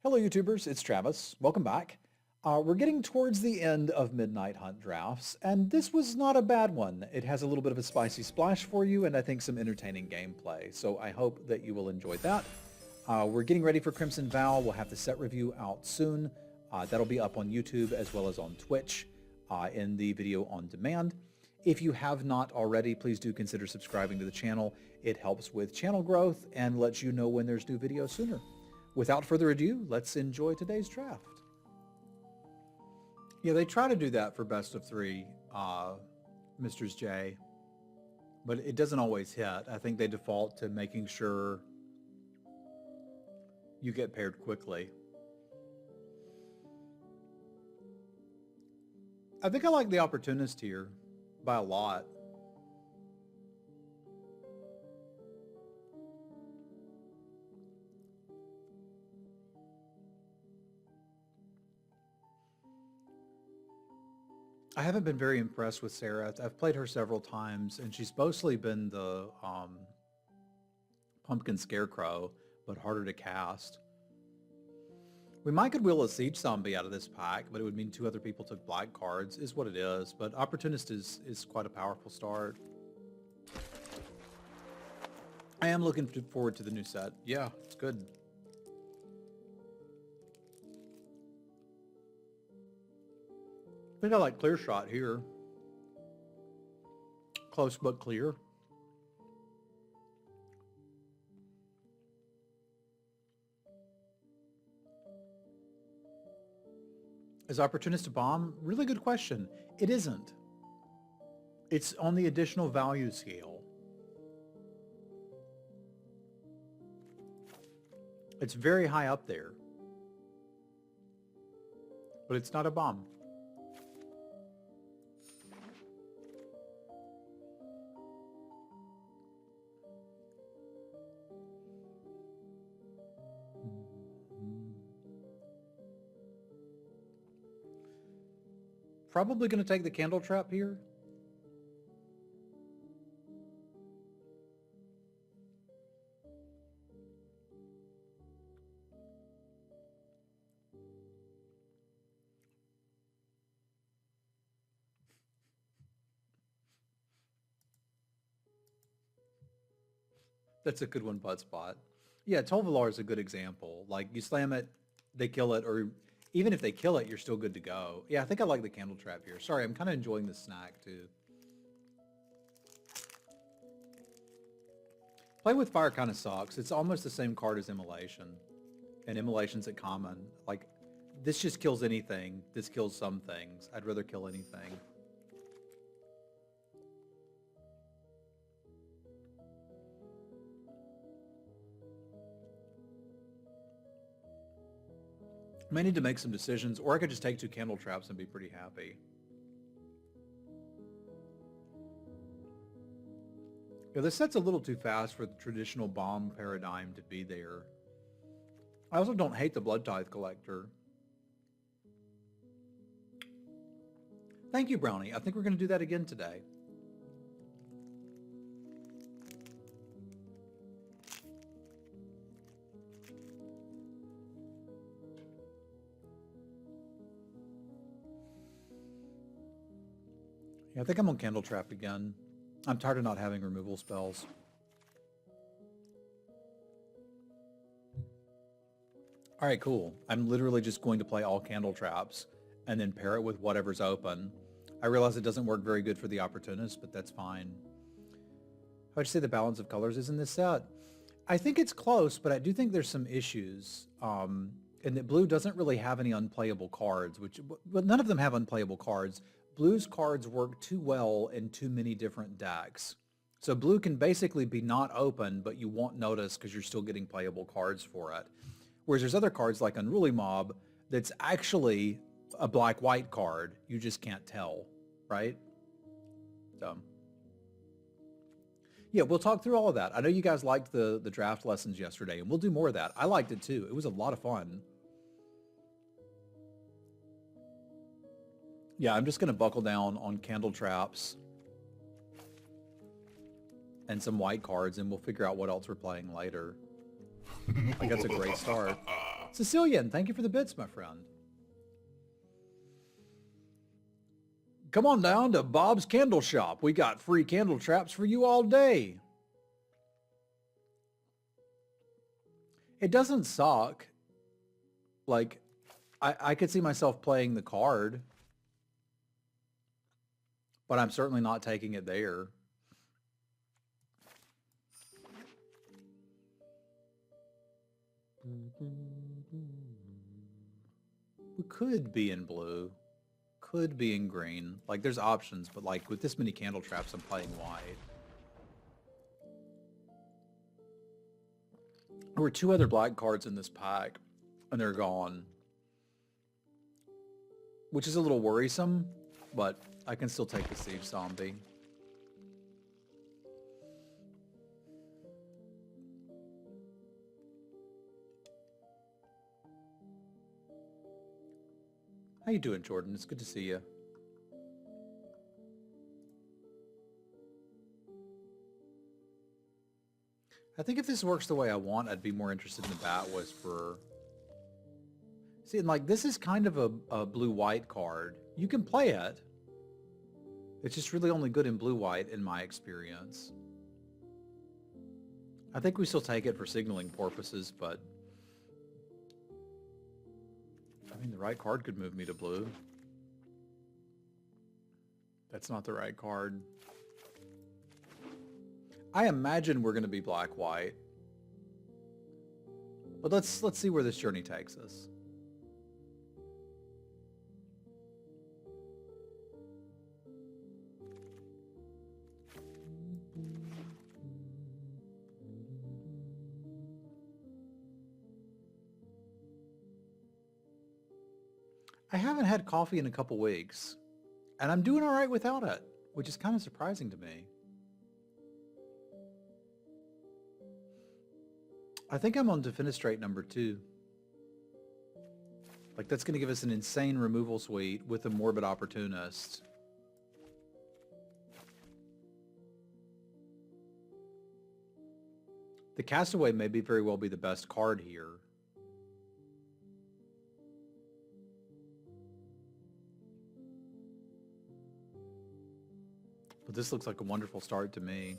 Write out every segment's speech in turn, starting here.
Hello YouTubers, it's Travis. Welcome back. We're getting towards the end of Midnight Hunt drafts, and this was not a bad one. It has a little bit of a spicy splash for you, and I think some entertaining gameplay, so I hope that you will enjoy that. We're getting ready for Crimson Vow. We'll have the set review out soon. That'll be up on YouTube as well as on Twitch in the video on demand. If you have not already, please do consider subscribing to the channel. It helps with channel growth and lets you know when there's new videos sooner. Without further ado, let's enjoy today's draft. Yeah, they try to do that for best of three, Mr. J, but it doesn't always hit. I think they default to making sure you get paired quickly. I think I like the Opportunist here by a lot. I haven't been very impressed with Sarah. I've played her several times, and she's mostly been the Pumpkin Scarecrow, but harder to cast. We might could wheel a Siege Zombie out of this pack, but it would mean two other people took black cards, is what it is. But Opportunist is quite a powerful start. I am looking forward to the new set. Yeah, it's good. I think I like Clear Shot here. Close but clear. Is Opportunist a bomb? Really good question. It isn't. It's on the additional value scale. It's very high up there. But it's not a bomb. Probably going to take the Candle Trap here. That's a good one, Bud Spot. Yeah, Tolvalar is a good example. Like, you slam it, they kill it, or even if they kill it, you're still good to go. Yeah, I think I like the Candle Trap here. Sorry, I'm kind of enjoying the snack, too. Play with Fire kind of sucks. It's almost the same card as Immolation. And Immolation's a common. Like, this just kills anything. This kills some things. I'd rather kill anything. I may need to make some decisions, or I could just take two Candle Traps and be pretty happy. Yeah, this set's a little too fast for the traditional bomb paradigm to be there. I also don't hate the Blood Tithe Collector. Thank you, Brownie. I think we're going to do that again today. Yeah, I think I'm on Candle Trap again. I'm tired of not having removal spells. All right, cool. I'm literally just going to play all Candle Traps and then pair it with whatever's open. I realize it doesn't work very good for the Opportunist, but that's fine. How would you say the balance of colors is in this set? I think it's close, but I do think there's some issues. And that blue doesn't really have any unplayable cards, but none of them have unplayable cards. Blue's cards work too well in too many different decks. So blue can basically be not open, but you won't notice because you're still getting playable cards for it. Whereas there's other cards like Unruly Mob that's actually a black-white card. You just can't tell, right? So, yeah, we'll talk through all of that. I know you guys liked the draft lessons yesterday, and we'll do more of that. I liked it too. It was a lot of fun. Yeah, I'm just going to buckle down on Candle Traps and some white cards, and we'll figure out what else we're playing later. Like, that's a great start. Sicilian, thank you for the bits, my friend. Come on down to Bob's Candle Shop. We got free candle traps for you all day. It doesn't suck. Like, I could see myself playing the card, but I'm certainly not taking it there. We could be in blue. Could be in green. Like, there's options, but like with this many candle traps, I'm playing white. There were 2 other black cards in this pack, and they're gone. Which is a little worrisome, but I can still take the Siege Zombie. How you doing, Jordan? It's good to see you. I think if this works the way I want, I'd be more interested in the Bat Whisperer. See, and like, this is kind of a blue-white card. You can play it. It's just really only good in blue-white in my experience. I think we still take it for signaling purposes, but I mean, the right card could move me to blue. That's not the right card. I imagine we're going to be black-white. But let's see where this journey takes us. I haven't had coffee in a couple weeks, and I'm doing all right without it, which is kind of surprising to me. I think I'm on Defenestrate number 2. Like, that's going to give us an insane removal suite with a Morbid Opportunist. The Castaway may very well be the best card here. But this looks like a wonderful start to me.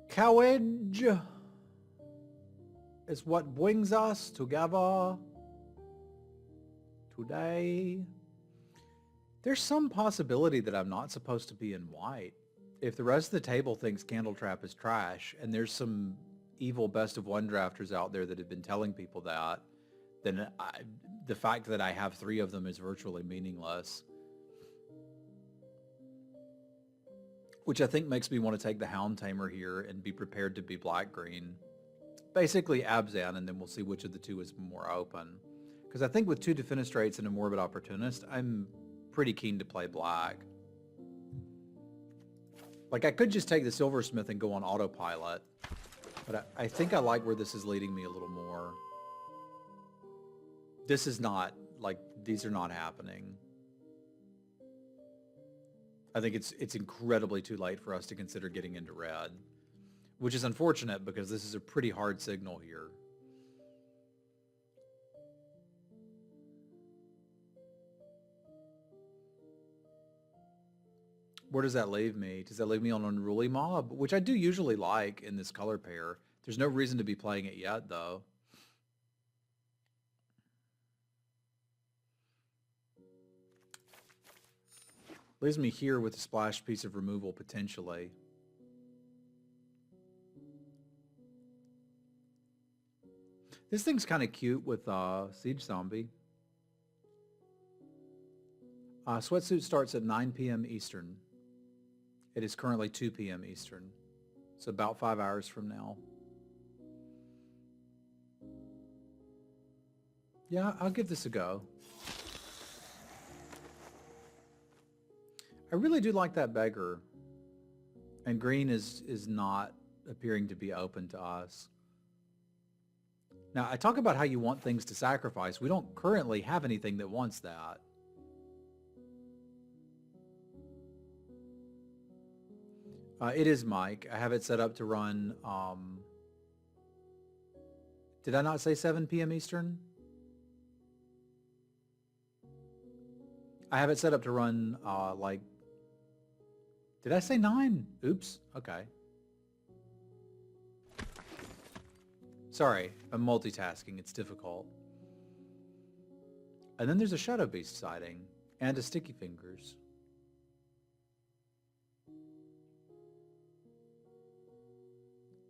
Courage is what brings us together today. There's some possibility that I'm not supposed to be in white. If the rest of the table thinks Candle Trap is trash, and there's some evil best of one drafters out there that have been telling people that, then the fact that I have 3 of them is virtually meaningless. Which I think makes me want to take the Hound Tamer here and be prepared to be black-green. Basically Abzan, and then we'll see which of the 2 is more open. Because I think with 2 Defenestrates and a Morbid Opportunist, I'm pretty keen to play black. Like, I could just take the Silversmith and go on autopilot, but I think I like where this is leading me a little more. This is not, like, these are not happening. I think it's incredibly too late for us to consider getting into red, which is unfortunate because this is a pretty hard signal here. Where does that leave me? Does that leave me on Unruly Mob, which I do usually like in this color pair? There's no reason to be playing it yet, though. Leaves me here with a splash piece of removal, potentially. This thing's kind of cute with Siege Zombie. Sweatsuit starts at 9 p.m. Eastern. It is currently 2 p.m. Eastern. So about 5 hours from now. Yeah, I'll give this a go. I really do like that beggar. And green is not appearing to be open to us. Now, I talk about how you want things to sacrifice. We don't currently have anything that wants that. It is Mike. I have it set up to run Did I not say 7 p.m. Eastern? I have it set up to run like... Did I say 9? Oops. Okay. Sorry, I'm multitasking. It's difficult. And then there's a Shadow Beast sighting and a Sticky Fingers.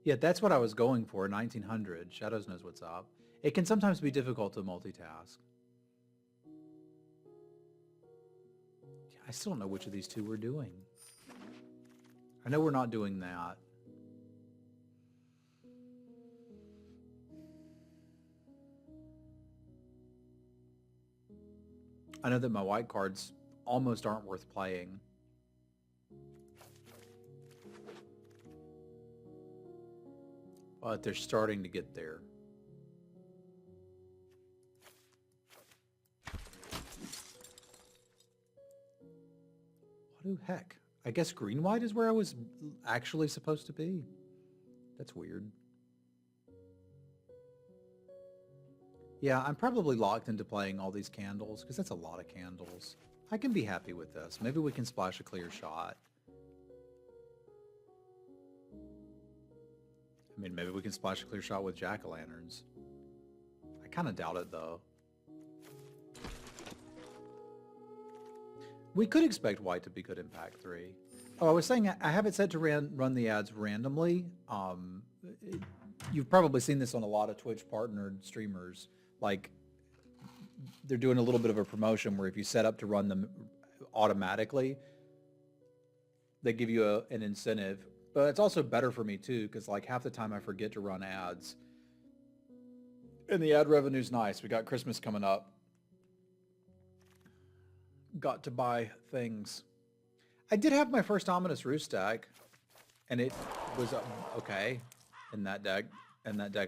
Yeah, that's what I was going for, 1900. Shadows knows what's up. It can sometimes be difficult to multitask. I still don't know which of these two we're doing. I know we're not doing that. I know that my white cards almost aren't worth playing. But they're starting to get there. What the heck? I guess green-white is where I was actually supposed to be. That's weird. Yeah, I'm probably locked into playing all these candles, because that's a lot of candles. I can be happy with this. Maybe we can splash a clear shot. I mean, maybe we can splash a clear shot with jack-o'-lanterns. I kind of doubt it, though. We could expect white to be good in pack 3. Oh, I was saying I have it set to run the ads randomly. You've probably seen this on a lot of Twitch partnered streamers. Like, they're doing a little bit of a promotion where if you set up to run them automatically, they give you an incentive. But it's also better for me too, because like half the time I forget to run ads. And the ad revenue's nice. We got Christmas coming up. Got to buy things. I did have my first Ominous Roost deck, and it was okay in that deck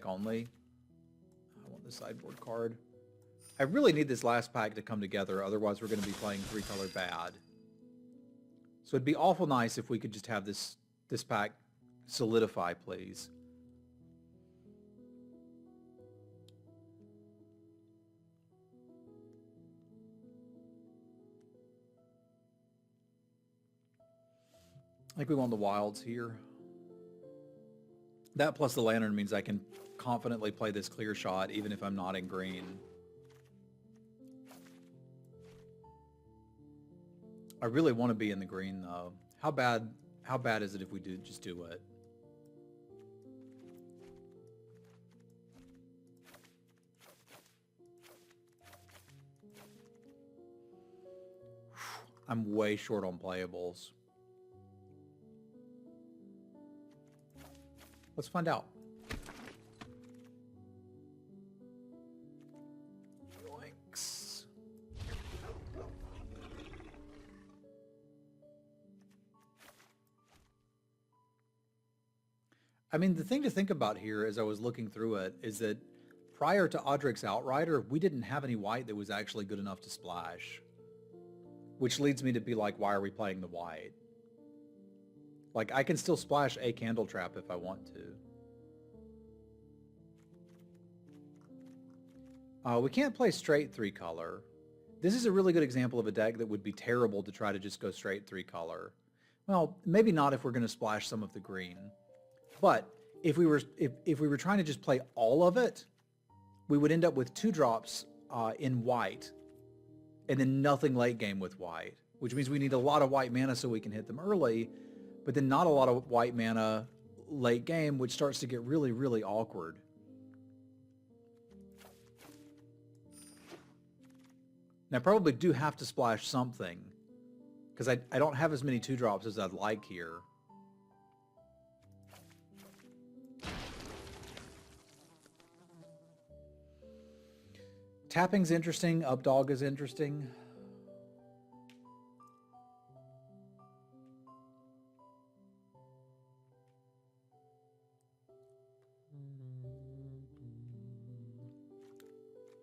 only. I want the sideboard card. I really need this last pack to come together, otherwise we're going to be playing 3-color bad. So it'd be awful nice if we could just have this pack solidify, please. I think we want the wilds here. That plus the lantern means I can confidently play this clear shot even if I'm not in green. I really want to be in the green though. How bad is it if we just do it? I'm way short on playables. Let's find out. Yoinks. I mean, the thing to think about here as I was looking through it is that prior to Audric's Outrider, we didn't have any white that was actually good enough to splash. Which leads me to be like, why are we playing the white? Like, I can still splash a Candle Trap if I want to. We can't play straight 3-color. This is a really good example of a deck that would be terrible to try to just go straight 3-color. Well, maybe not if we're going to splash some of the green. But if we were trying to just play all of it, we would end up with 2 drops in white, and then nothing late game with white, which means we need a lot of white mana so we can hit them early, but then not a lot of white mana late game, which starts to get really, really awkward. And I probably do have to splash something, because I don't have as many 2-drops as I'd like here. Tapping's interesting. Updog is interesting.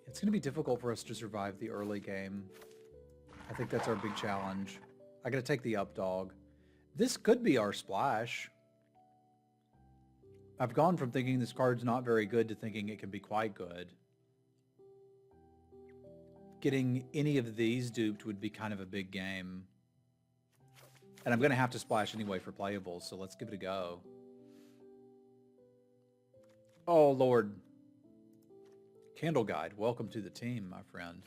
It's going to be difficult for us to survive the early game. I think that's our big challenge. I got to take the Updog. This could be our splash. I've gone from thinking this card's not very good to thinking it can be quite good. Getting any of these duped would be kind of a big game. And I'm going to have to splash anyway for playables, so let's give it a go. Oh, Lord. Candle Guide, welcome to the team, my friend.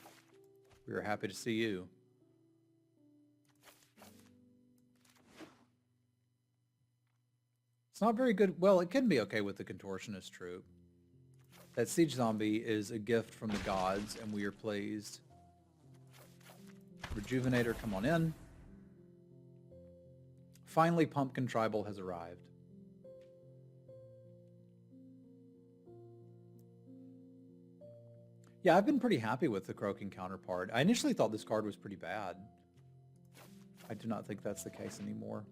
We are happy to see you. It's not very good. Well, it can be okay with the Contortionist Troop. That Siege Zombie is a gift from the gods, and we are pleased. Rejuvenator, come on in. Finally, Pumpkin Tribal has arrived. Yeah, I've been pretty happy with the Croaking Counterpart. I initially thought this card was pretty bad. I do not think that's the case anymore.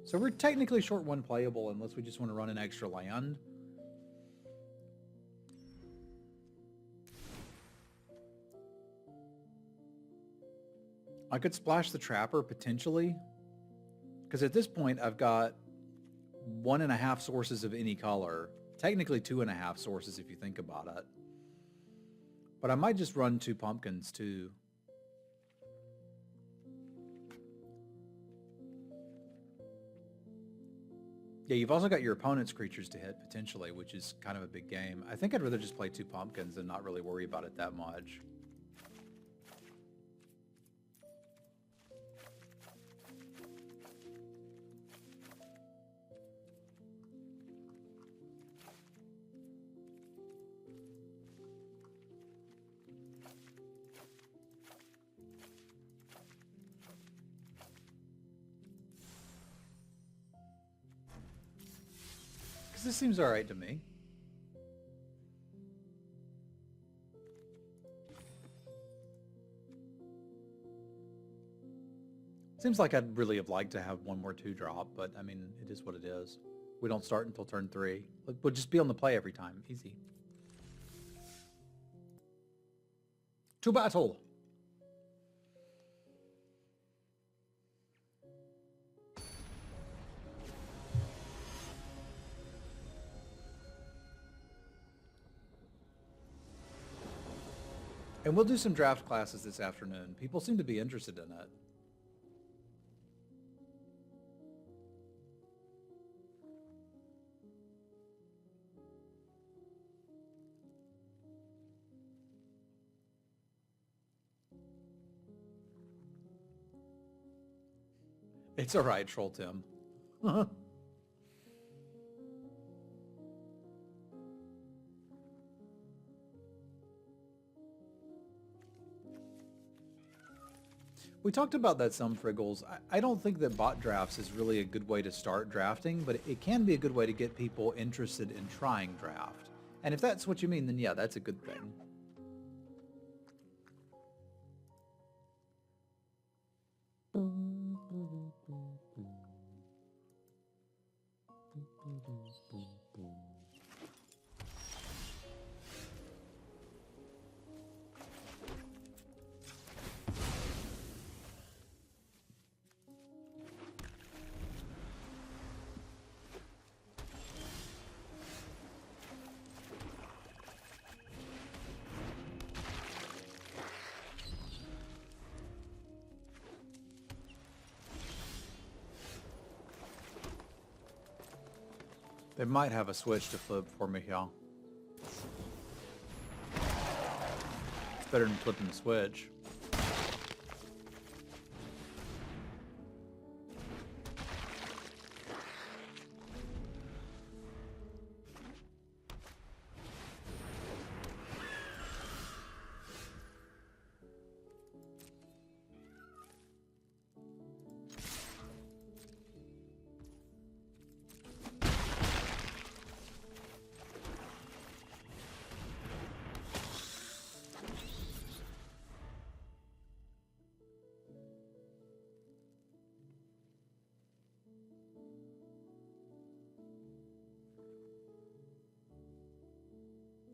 So we're technically short one playable unless we just want to run an extra land. I could splash the Trapper potentially, because at this point I've got 1.5 sources of any color. Technically 2.5 sources if you think about it. But I might just run 2 pumpkins too. Yeah, you've also got your opponent's creatures to hit potentially, which is kind of a big game. I think I'd rather just play 2 pumpkins and not really worry about it that much. This seems all right to me. Seems like I'd really have liked to have one more 2-drop, but I mean, it is what it is. We don't start until turn 3. We'll just be on the play every time. Easy. To battle! And we'll do some draft classes this afternoon. People seem to be interested in it. It's all right, Troll Tim. We talked about that some, Friggles. I don't think that bot drafts is really a good way to start drafting, but it can be a good way to get people interested in trying draft. And if that's what you mean, then yeah, that's a good thing. They might have a switch to flip for me here. It's better than flipping the switch.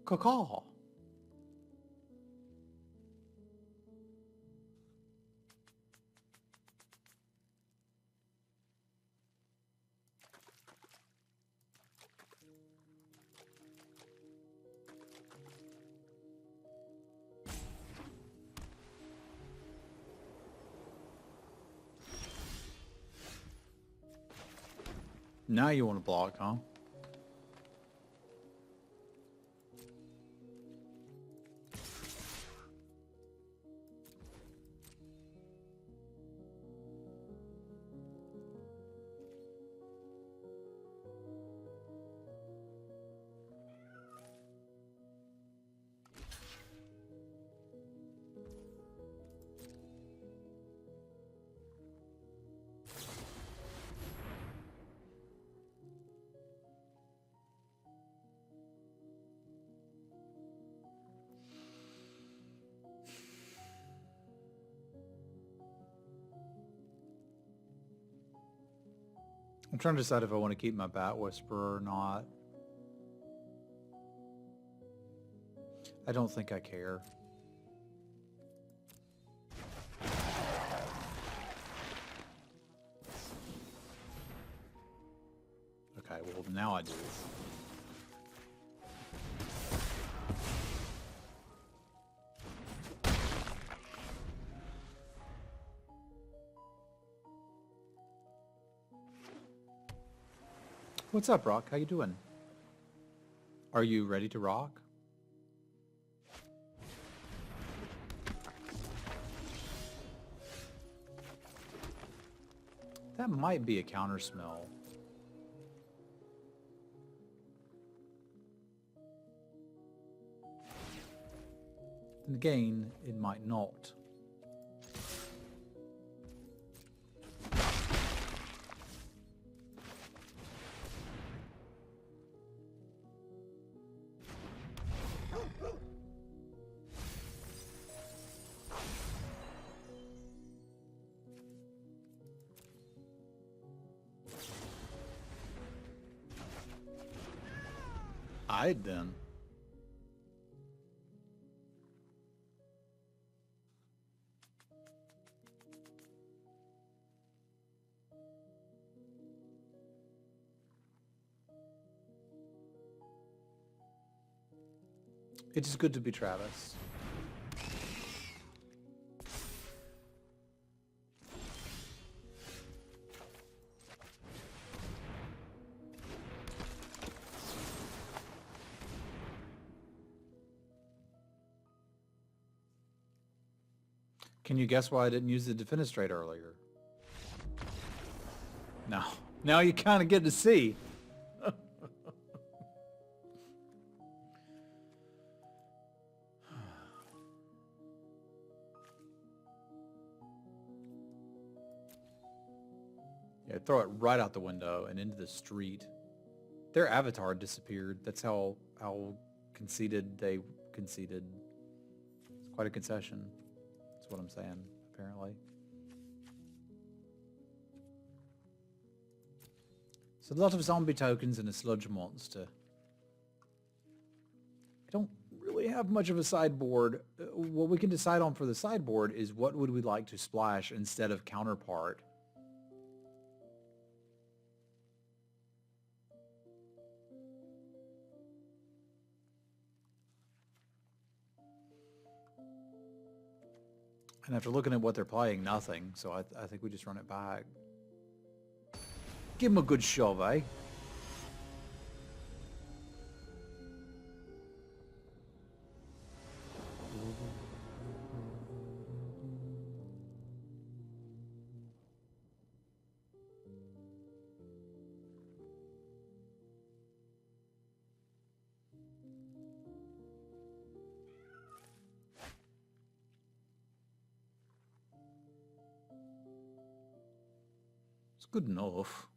Caw. Now you want to block, huh? I'm trying to decide if I want to keep my Bat Whisperer or not. I don't think I care. Okay, well now I do. What's up, Rock? How you doing? Are you ready to rock? That might be a counter smell. Then again, it might not. I'd then. It is good to be Travis. Can you guess why I didn't use the Defenestrate earlier? No. Now you kind of get to see. Yeah, throw it right out the window and into the street. Their avatar disappeared. That's how conceited they conceded. It's quite a concession. That's what I'm saying, apparently. So a lot of zombie tokens and a sludge monster. I don't really have much of a sideboard. What we can decide on for the sideboard is what would we like to splash instead of counterpart. And after looking at what they're playing, nothing. So I think we just run it back. Give him a good shove, eh? It's good enough.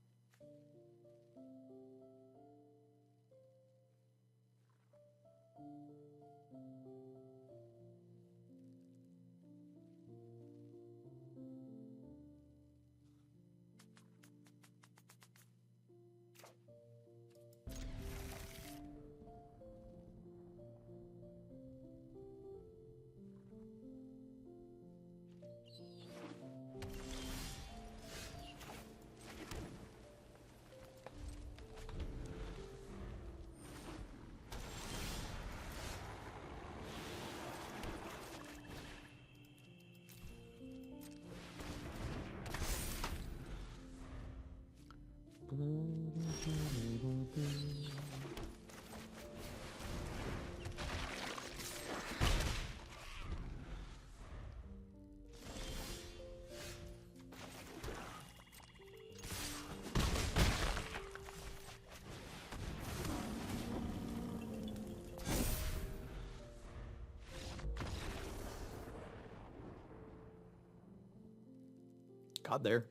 Got there.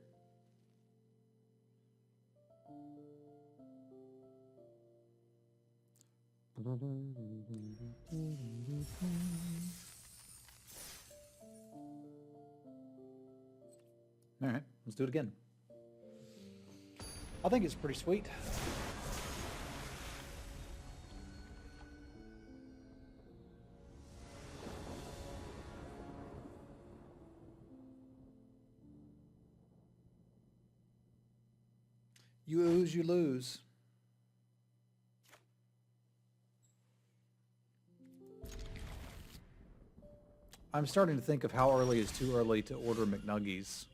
All right, let's do it again. I think it's pretty sweet. You ooze, you lose. I'm starting to think of how early is too early to order McNuggies.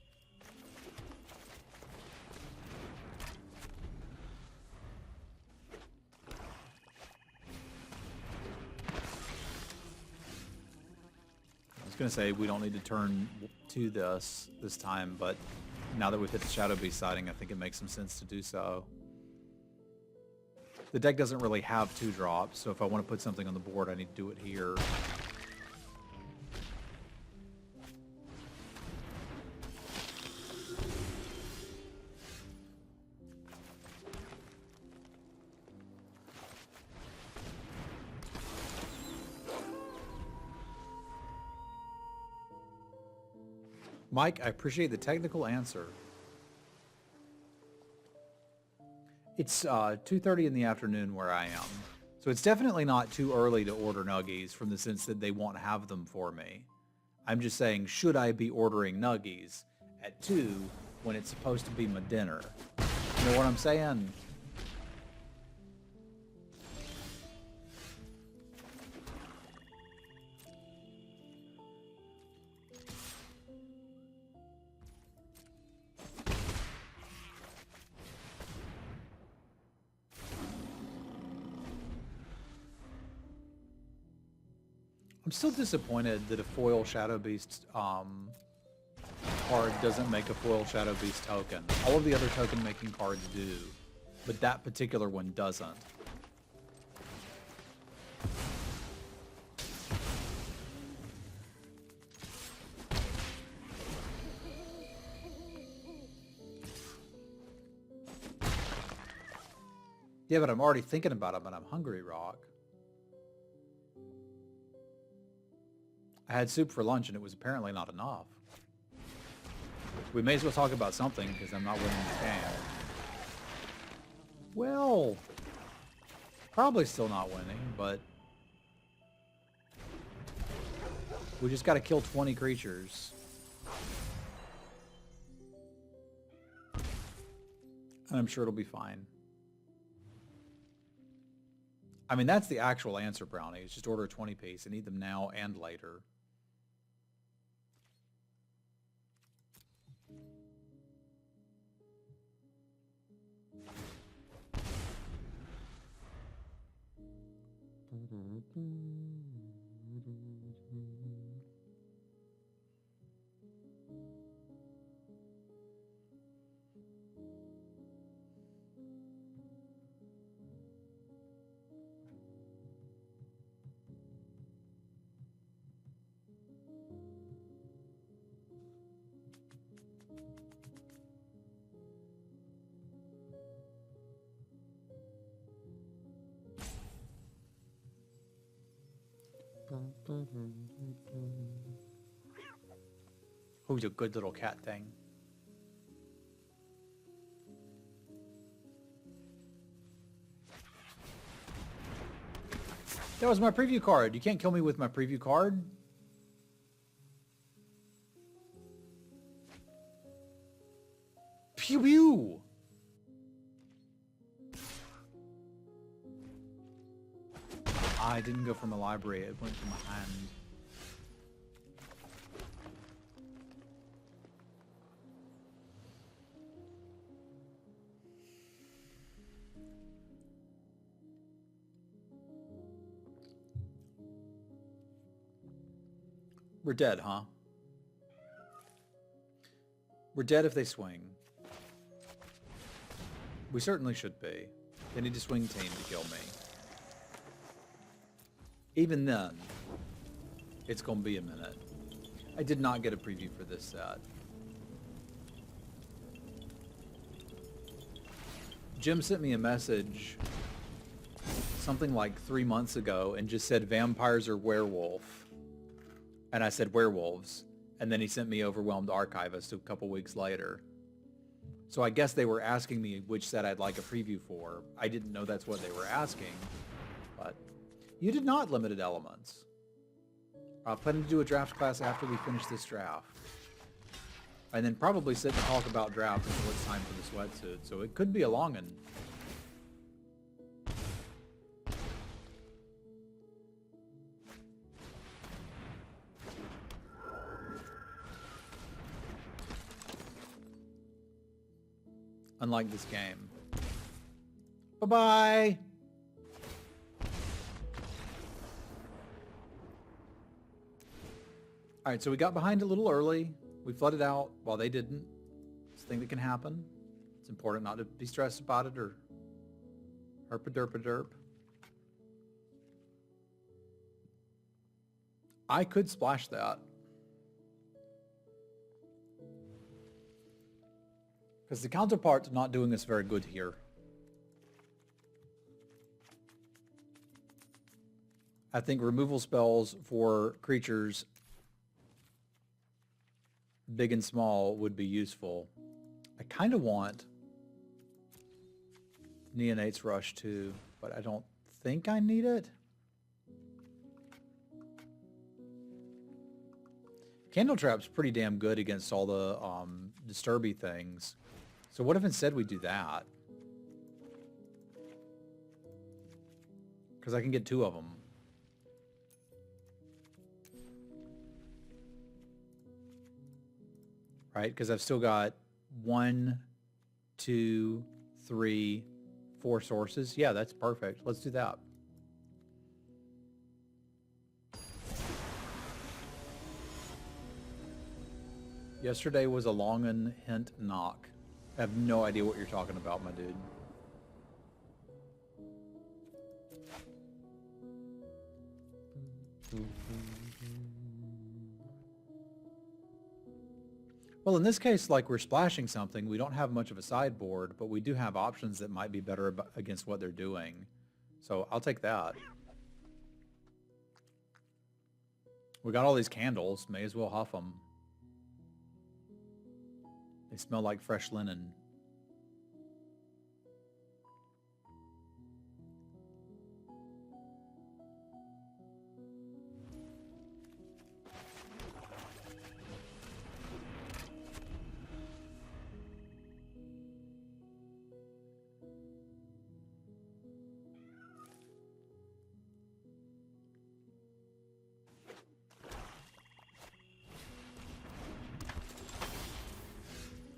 I was going to say we don't need to turn to this time, but now that we've hit the Shadow Beast sighting, I think it makes some sense to do so. The deck doesn't really have 2 drops, so if I want to put something on the board, I need to do it here. Mike, I appreciate the technical answer. It's 2:30 in the afternoon where I am. So it's definitely not too early to order Nuggies from the sense that they won't have them for me. I'm just saying, should I be ordering Nuggies at 2 when it's supposed to be my dinner? You know what I'm saying? I'm still disappointed that a foil Shadow Beast card doesn't make a foil Shadow Beast token. All of the other token making cards do, but that particular one doesn't. Yeah, but I'm already thinking about them and I'm hungry, Rock. I had soup for lunch and it was apparently not enough. We may as well talk about something because I'm not winning this game. Well, probably still not winning, but we just got to kill 20 creatures. And I'm sure it'll be fine. I mean, that's the actual answer, Brownie. It's just order a 20 piece and eat them now and later. Who's a good little cat thing? That was my preview card. You can't kill me with my preview card. Pew pew! I didn't go from a library, it went from a hand. We're dead, huh? We're dead if they swing. We certainly should be. They need to swing team to kill me. Even then, it's going to be a minute. I did not get a preview for this set. Jim sent me a message something like 3 months ago and just said vampires or werewolf. And I said werewolves. And then he sent me Overwhelmed Archivist a couple weeks later. So I guess they were asking me which set I'd like a preview for. I didn't know that's what they were asking. But you did not Limited Elements. I'm planning to do a draft class after we finish this draft. And then probably sit and talk about draft until it's time for the sweatsuit. So it could be a long one. Unlike this game. Bye-bye! Alright, so we got behind a little early. We flooded out while they didn't. It's a thing that can happen. It's important not to be stressed about it or herpa-derpa-derp. I could splash that. Because the counterpart's not doing us very good here. I think removal spells for creatures big and small would be useful. I kind of want Neonate's Rush too, but I don't think I need it. Candle Trap's pretty damn good against all the disturby things. So what if instead we do that? Because I can get 2 of them. Right? Because I've still got 1, 2, 3, 4 sources. Yeah, that's perfect. Let's do that. Yesterday was a long and hint knock. I have no idea what you're talking about, my dude. Well, in this case, like we're splashing something, we don't have much of a sideboard, but we do have options that might be better against what they're doing. So I'll take that. We got all these candles. May as well huff them. They smell like fresh linen.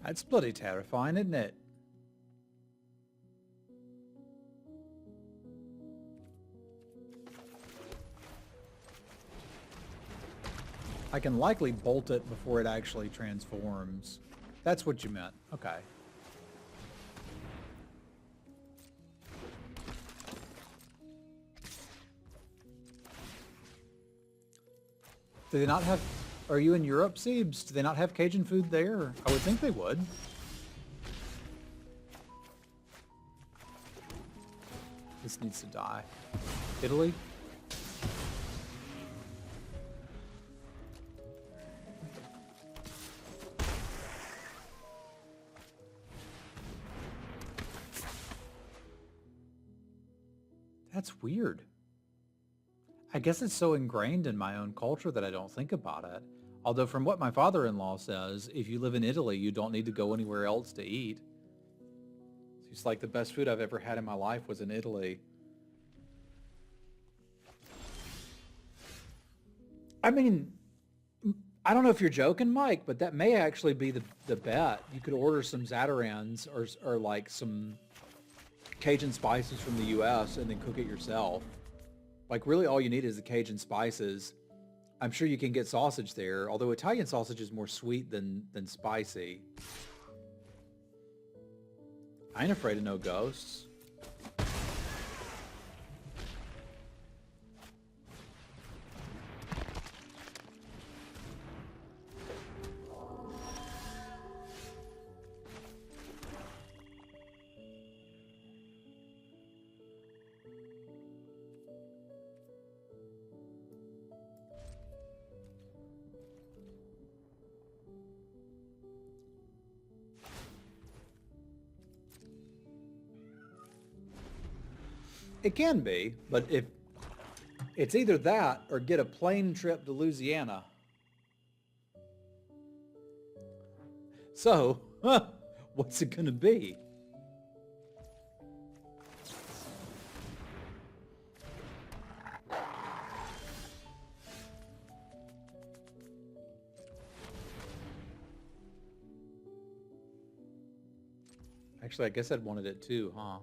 That's bloody terrifying, isn't it? I can likely bolt it before it actually transforms. That's what you meant. Okay. Do they not have... Are you in Europe, Siebes? Do they not have Cajun food there? I would think they would. This needs to die. Italy? That's weird. I guess it's so ingrained in my own culture that I don't think about it. Although from what my father-in-law says, if you live in Italy, you don't need to go anywhere else to eat. It's like the best food I've ever had in my life was in Italy. I mean, I don't know if you're joking, Mike, but that may actually be the bet. You could order some Zatarain's or like some Cajun spices from the U.S. and then cook it yourself. Like really all you need is the Cajun spices. I'm sure you can get sausage there, although Italian sausage is more sweet than spicy. I ain't afraid of no ghosts. It can be, but if it's either that or get a plane trip to Louisiana. So, what's it gonna be? Actually, I guess I'd wanted it too, huh?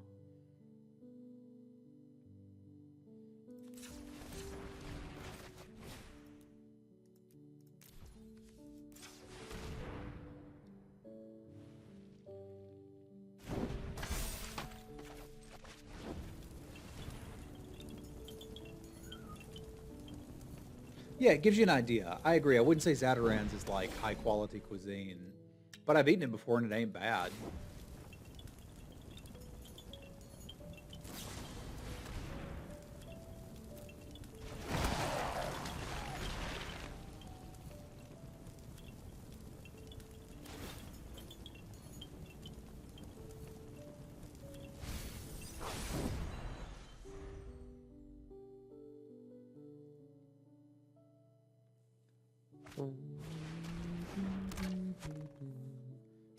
Yeah, it gives you an idea. I agree. I wouldn't say Zatarain's is like high quality cuisine, but I've eaten it before and it ain't bad.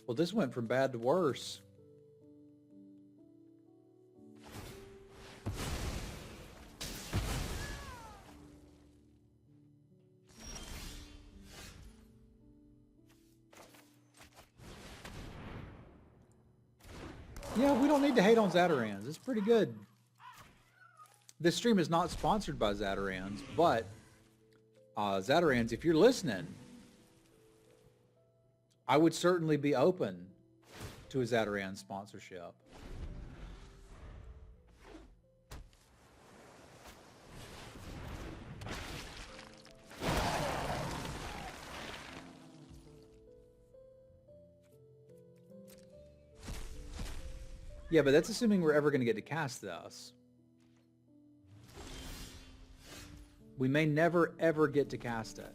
Well, this went from bad to worse. Yeah, we don't need to hate on Zatarain's. It's pretty good. This stream is not sponsored by Zatarain's, but Zatarain's, if you're listening, I would certainly be open to a Zatarain sponsorship. Yeah, but that's assuming we're ever going to get to cast this. We may never, ever get to cast it.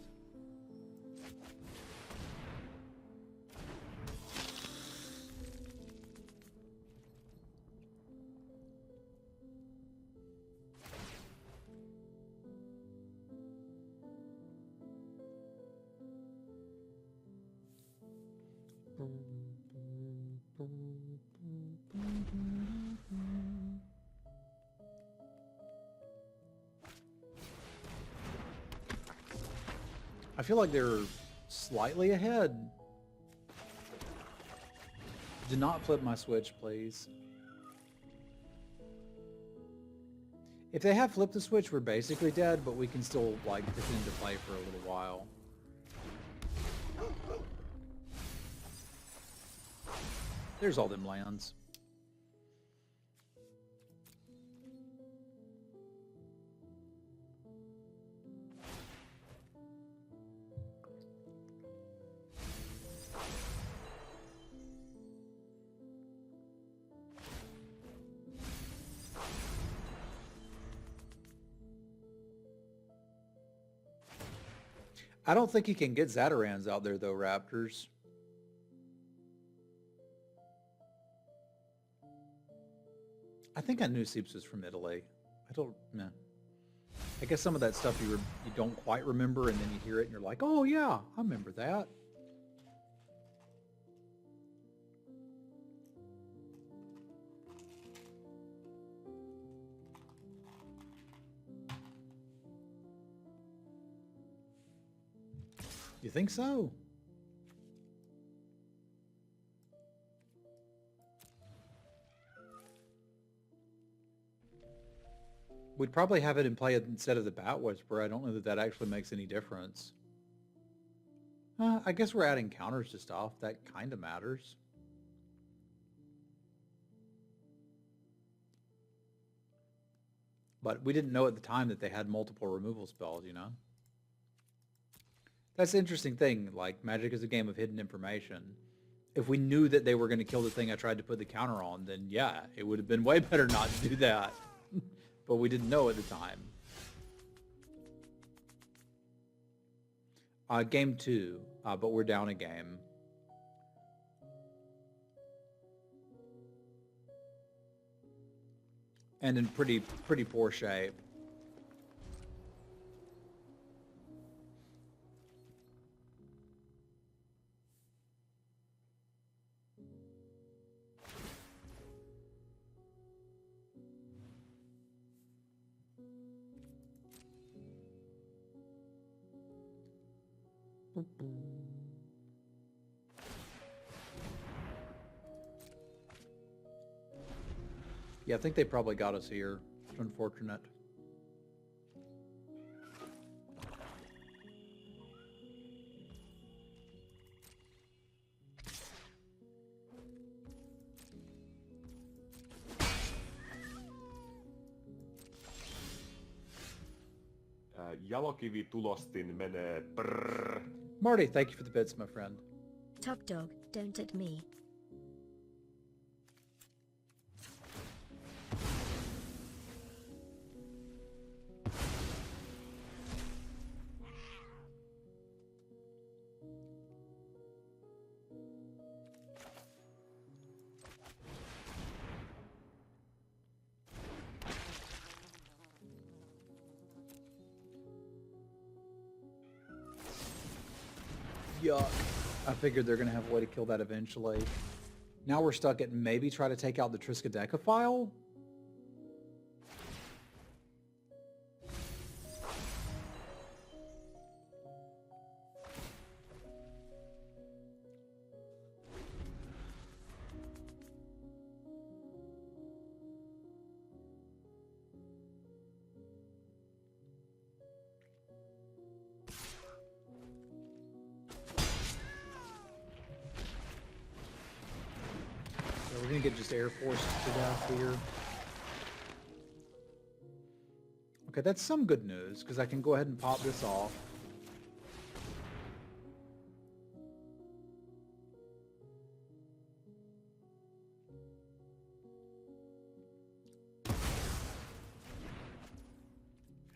I feel like they're slightly ahead. Do not flip my switch, please. If they have flipped the switch, we're basically dead, but we can still, like, continue to play for a little while. There's all them lands. I don't think you can get Zatarain's out there, though, Raptors. I think I knew Seeps was from Italy. I don't, nah. I guess some of that stuff you don't quite remember, and then you hear it and you're like, oh yeah, I remember that. You think so? We'd probably have it in play instead of the Bat Whisperer. I don't know that that actually makes any difference. I guess we're adding counters to stuff. That kind of matters. But we didn't know at the time that they had multiple removal spells, you know? That's the interesting thing. Like, Magic is a game of hidden information. If we knew that they were going to kill the thing I tried to put the counter on, then yeah, it would have been way better not to do that. But we didn't know at the time. Game 2, but we're down a game. and in pretty poor shape. Yeah, I think they probably got us here. It's unfortunate. Jalokivitulostin menee brrrr. Marty, thank you for the bits, my friend. Top dog, don't at me. Yuck. I figured they're going to have a way to kill that eventually. Now we're stuck at maybe try to take out the Triskaidekaphile? We're going to get just Air Force to death here. Okay, that's some good news, because I can go ahead and pop this off.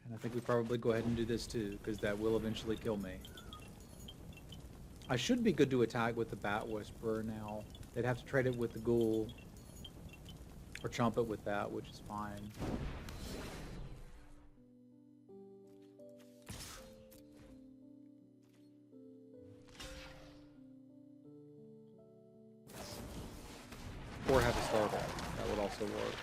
And I think we probably go ahead and do this too, because that will eventually kill me. I should be good to attack with the Bat Whisperer now. They'd have to trade it with the Ghoul. Or chomp it with that, which is fine. Or have a Startle. That would also work.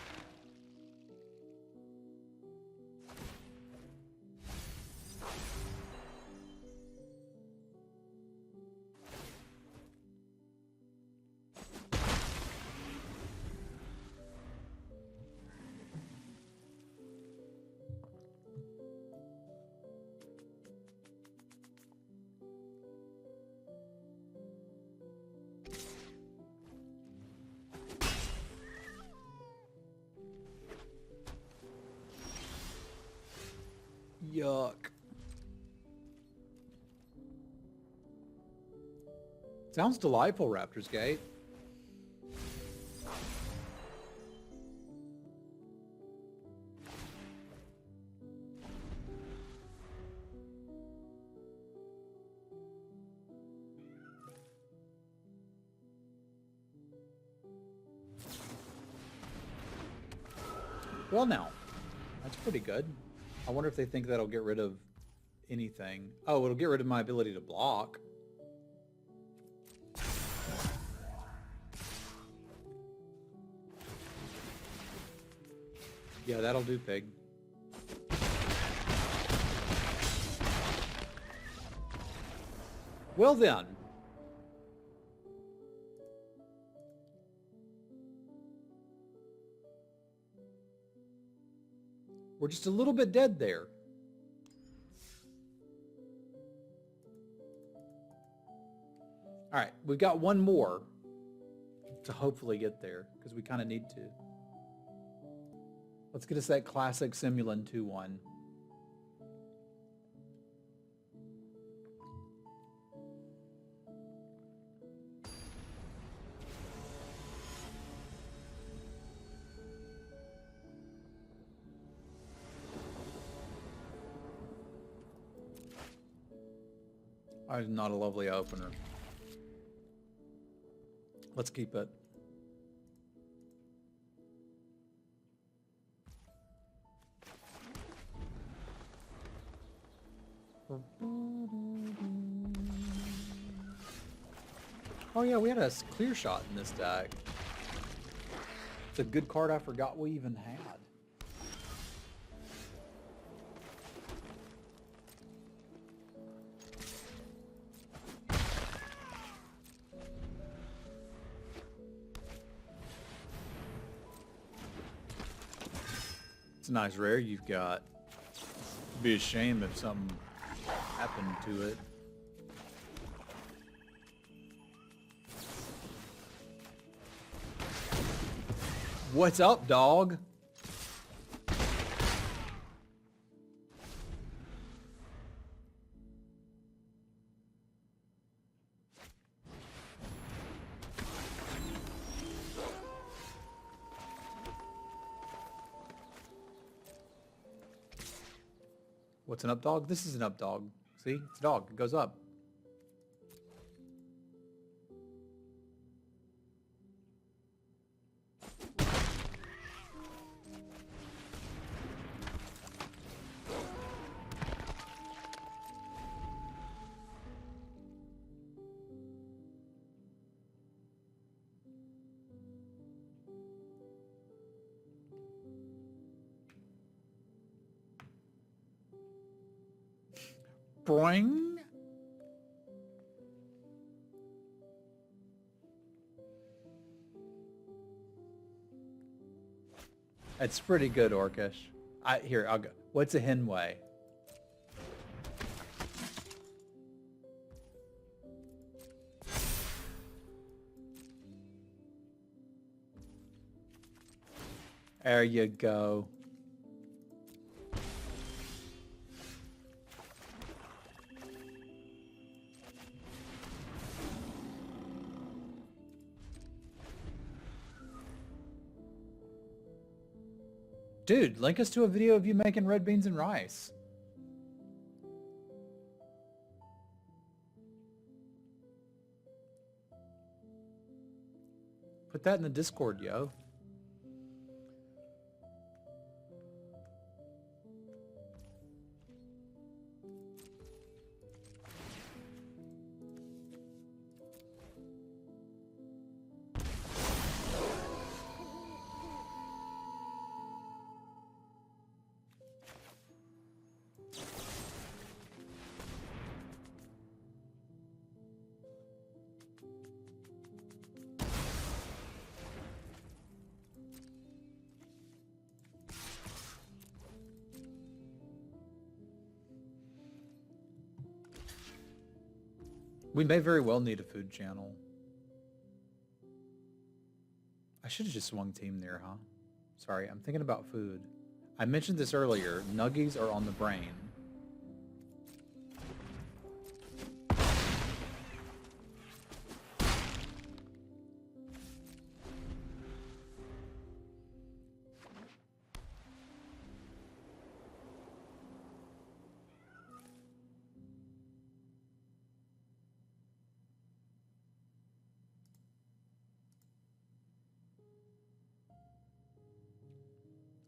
Yuck. Sounds delightful, Raptor's Gate. Well, now, that's pretty good. I wonder if they think that'll get rid of anything. Oh, it'll get rid of my ability to block. Yeah, that'll do, Pig. Well then. We're just a little bit dead there. All right, we've got one more to hopefully get there, because we kind of need to. Let's get us that classic Semulin 2-1. Not a lovely opener. Let's keep it. Oh yeah, we had a clear shot in this deck. It's a good card I forgot we even had. It's a nice rare you've got. It'd be a shame if something happened to it. What's up, dog? What's an up dog? This is an up dog. See? It's a dog. It goes up. Boing. It's pretty good, Orcish. Here, I'll go. What's a Henway? There you go. Dude, link us to a video of you making red beans and rice. Put that in the Discord, yo. We may very well need a food channel. I should have just swung team there, huh? Sorry, I'm thinking about food. I mentioned this earlier. Nuggies are on the brain.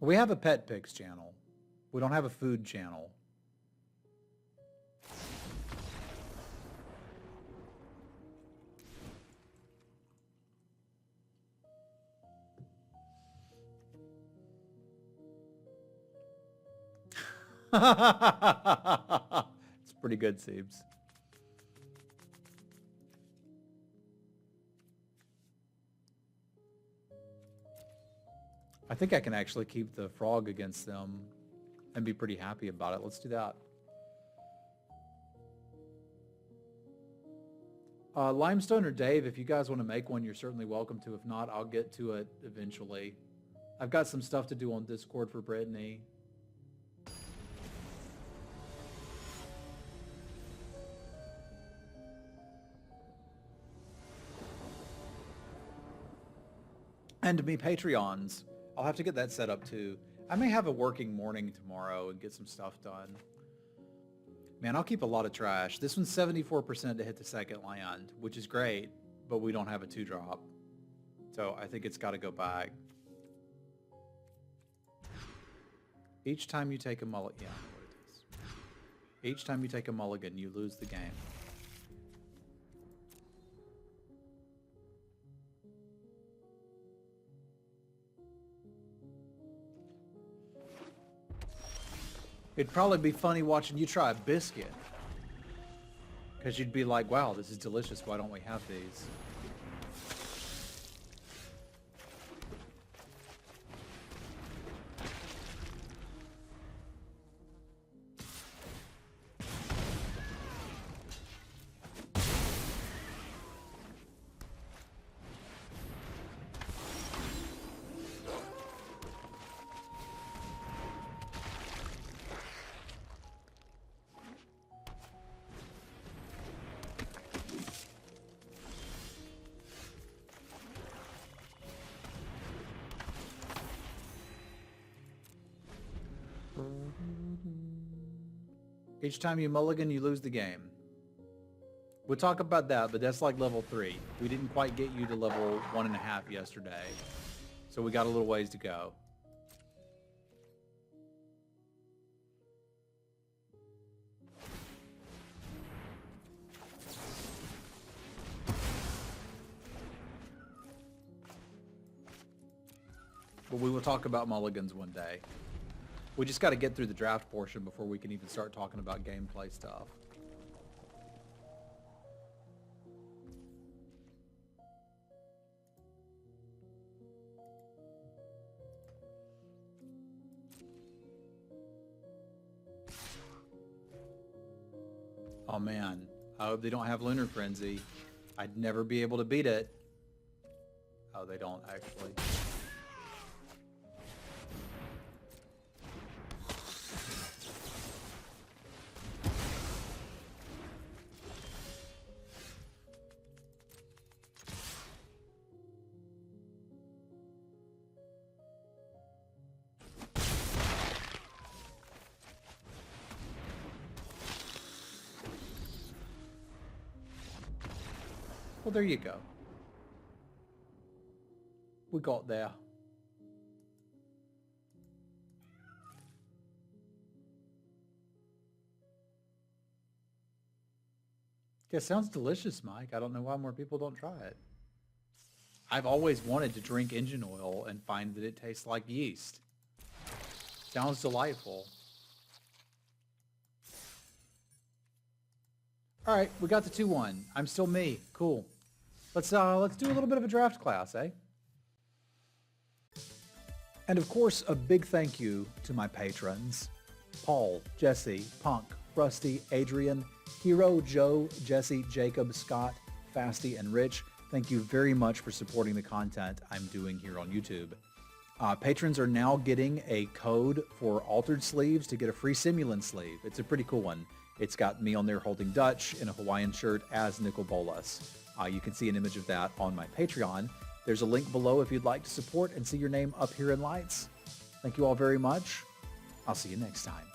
We have a pet pics channel. We don't have a food channel. It's pretty good, Seebs. I think I can actually keep the frog against them and be pretty happy about it. Let's do that. Limestone or Dave, if you guys want to make one, you're certainly welcome to. If not, I'll get to it eventually. I've got some stuff to do on Discord for Brittany. And to me, Patreons. I'll have to get that set up too. I may have a working morning tomorrow and get some stuff done. Man, I'll keep a lot of trash. This one's 74% to hit the second land, which is great, but we don't have a 2-drop. So I think it's got to go back. Each time you take a mullet, yeah, I know what it is. Each time you take a mulligan, you lose the game. It'd probably be funny watching you try a biscuit. Because you'd be like, wow, this is delicious. Why don't we have these? Each time you mulligan, you lose the game. We'll talk about that, but that's like level 3. We didn't quite get you to level 1.5 yesterday. So we got a little ways to go. But we will talk about mulligans one day. We just got to get through the draft portion before we can even start talking about gameplay stuff. Oh man, I hope they don't have Lunar Frenzy. I'd never be able to beat it. Oh, they don't actually. Well, there you go. We got there. Yeah, sounds delicious, Mike. I don't know why more people don't try it. I've always wanted to drink engine oil and find that it tastes like yeast. Sounds delightful. All right, we got the 2-1. I'm still me. Cool. Let's do a little bit of a draft class, eh? And of course, a big thank you to my patrons. Paul, Jesse, Punk, Rusty, Adrian, Hero, Joe, Jesse, Jacob, Scott, Fasty, and Rich. Thank you very much for supporting the content I'm doing here on YouTube. Patrons are now getting a code for altered sleeves to get a free Semulin sleeve. It's a pretty cool one. It's got me on there holding Dutch in a Hawaiian shirt as Nicol Bolas. You can see an image of that on my Patreon. There's a link below if you'd like to support and see your name up here in lights. Thank you all very much. I'll see you next time.